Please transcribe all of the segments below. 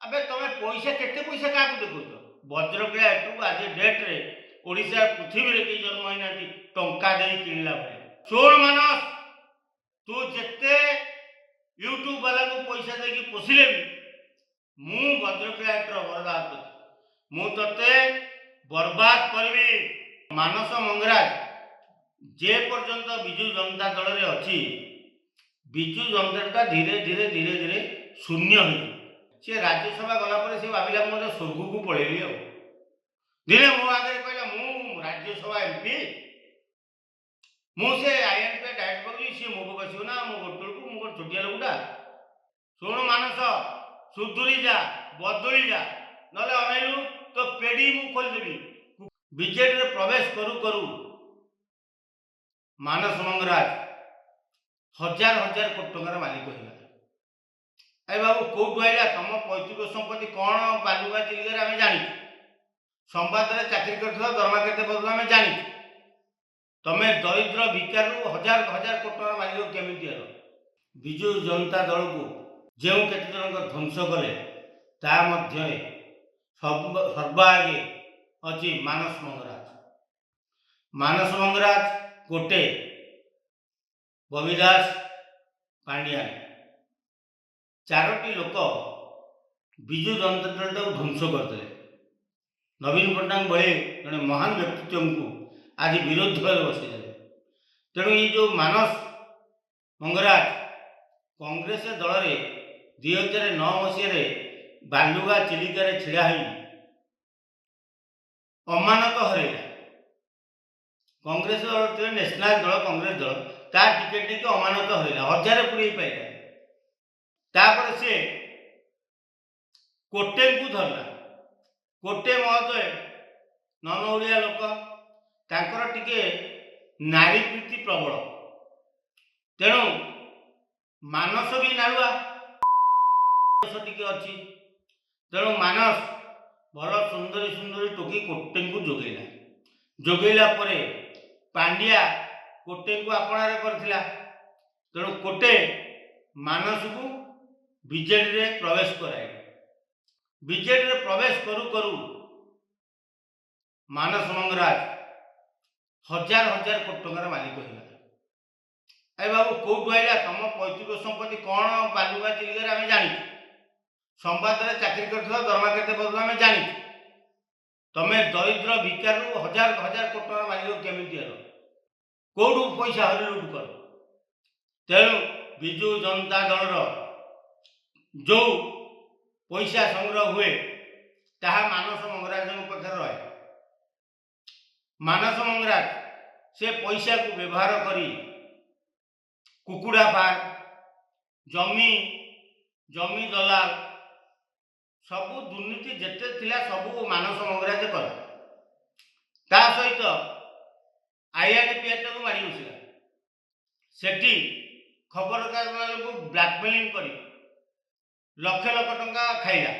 अबे तुम पैसा केते पैसा क्या देखुच वज्रक्रिया एटू आज डेट रे ओडिशा पृथ्वी रे कई जन्म होना टंका दे किणला भाई शोण मानस तू जिते यूट्यूब वाला को पैसा देकी पोषिले भी मु वज्रक्रिया बर्बाद मु तते बर्बाद करी मानस मंगराज जे पर्यंत विजु जनता दल रे अच्छी विजु जनता धीरे धीरे धीरे धीरे शून्य हो सी राज्यसभा गलापर से भाविला मैं स्वर्ग को पलैली धीरे मो आगे कहला मु राज्यसभा एमपी मुझे आईएनपी डायरेक्ट पकड़ी सी मो बस ना मो गोटल को मो छोटिया लोकटा शुणु मानस सुधुरी जा बदली जा ना अनैलु तो पेड़ी मु खोलदेवी बीजेडी रे प्रवेश करू करू मानस मंगराज हजार हजार कोटी टंकार मालिक होगा अरे बाबू कौटू आईला तुम पैतृक संपत्ति कौन बालुगा चिलिका आम जानी संवाद में चाकरी कर दरमा के आम जानी तुम्हें दरिद्र भिकार हजार हजार कोटी टंकार मालिक केमी हल विजु जनता दल को जो केते जन ध्वंस कले सर्वागे अच्छी मानस मंगराज गोटे बबिदास पांड्यान चारोटी लोक विजु जनता दल टाक ध्वंस करते नवीन पट्टनायक भले जड़े महान व्यक्तित्व को आज विरोध में बसई तेणु ये जो मानस मंगराज कांग्रेस दल में 2009 मसीह बालुगा चिलिका छिड़ा अमानत हरैला कांग्रेस दल नेशनल दल कांग्रेस दल ता टिकेट नहीं अमानत हरैला हजार पुरे पाइला तापर से कोटे को धरला कोटे महोदय नन ओडिया लोक तांकर टिके नारी प्रीति प्रबल तेणु मानस भी नाड़ुआ टिके अच्छी तेणु मानस भल सुंदरी सुंदरी टोकी कोटे को जोगेला परे पांड्या कोटे को अपणार करथिला तेणु कोटे मानस को बीजेडी रे प्रवेश कराए बीजेडी रे प्रवेश करू करू मानस मंगराज हजार हजार कोटी टंकार मालिक होगा अरे बाबू कौटू आईला तुम पैतृक संपत्ति कौन बालुगा चिलिका आम जानी संवाद में चाकरी कर दरमा के आम जानी तुम्हें दरिद्र भिकार हजार हजार कोटी टंकार मालिक केमी हल कौटू पैसा हरि लुट कर तेणु विजु जनता दल जो पैसा संग्रह हुए ताहा मानस मंगराज पाखे रहे मानस मंगराज से पैसा को व्यवहार करी कुकुड़ा फार्म जमी जमी दलाल सबू दुर्नीति जेते थिला सबू मानस मंगराज कर ता सहित आईआरपीएफ को मारी बसिला सेठी खबर कागज को ब्लैकमेलिंग करी लक्ष लक्ष टंका खाइला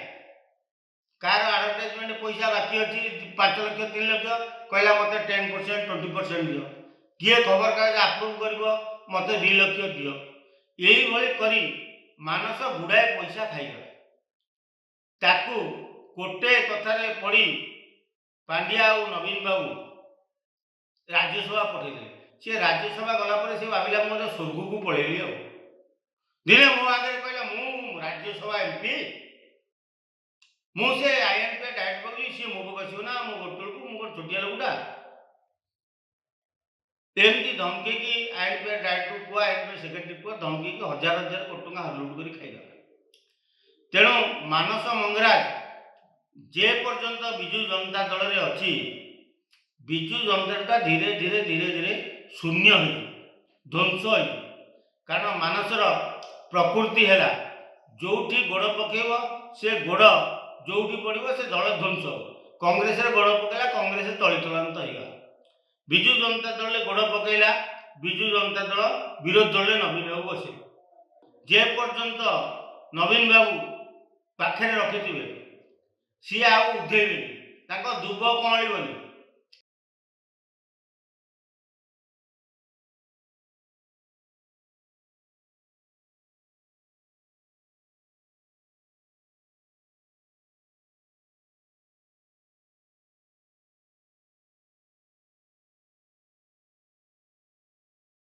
कार आडभटाइजमेंट पैसा बाकी अच्छी 5 लाख 3 लाख कहला मत 10% 20% दियो किए खबर कागज अप्रूव कर मत 2 लाख दियो यही भली करी मानस गुड़ाए पैसा खाइगला ताकू कोटे कथारे पड़ी पांड्या और नवीन बाबू राज्यसभा पठेदे सी राज्यसभा गलापर से भाविला मैं स्वर्ग को पलैली धीरे मो आगे कहला मु राज्यसभा एमपी मुझे आईएनपी डायरेक्ट पकड़ी सी मो बस ना मो गोटल को मो छोटिया लोकटा एमती धमकी की आईएनपी डायरेक्टर पुआ आईएनपी सेक्रेटरी पुआ धमकी की हजार हजार कोटी टंका हरलुट कर खाईगला तेणु मानस मंगराज जे पर्यंत विजु जनता दल रे अच्छी विजु जनता धीरे धीरे धीरे धीरे शून्य हो ध्वंस हो कारण मानसर प्रकृति है जोठी गोड़ पकेब से गोड़ जोठी पड़ो से दल ध्वंस कांग्रेस गोड़ पकेला कांग्रेस तलीतलांत होगा विजु जनता दल गोड़ पकेला विजु जनता दल विरोध दल नवीन बाबू बसे जे पर्यंत नवीन बाबू पाखे रखिथे सी आउ उधेबे दुब कमलबनी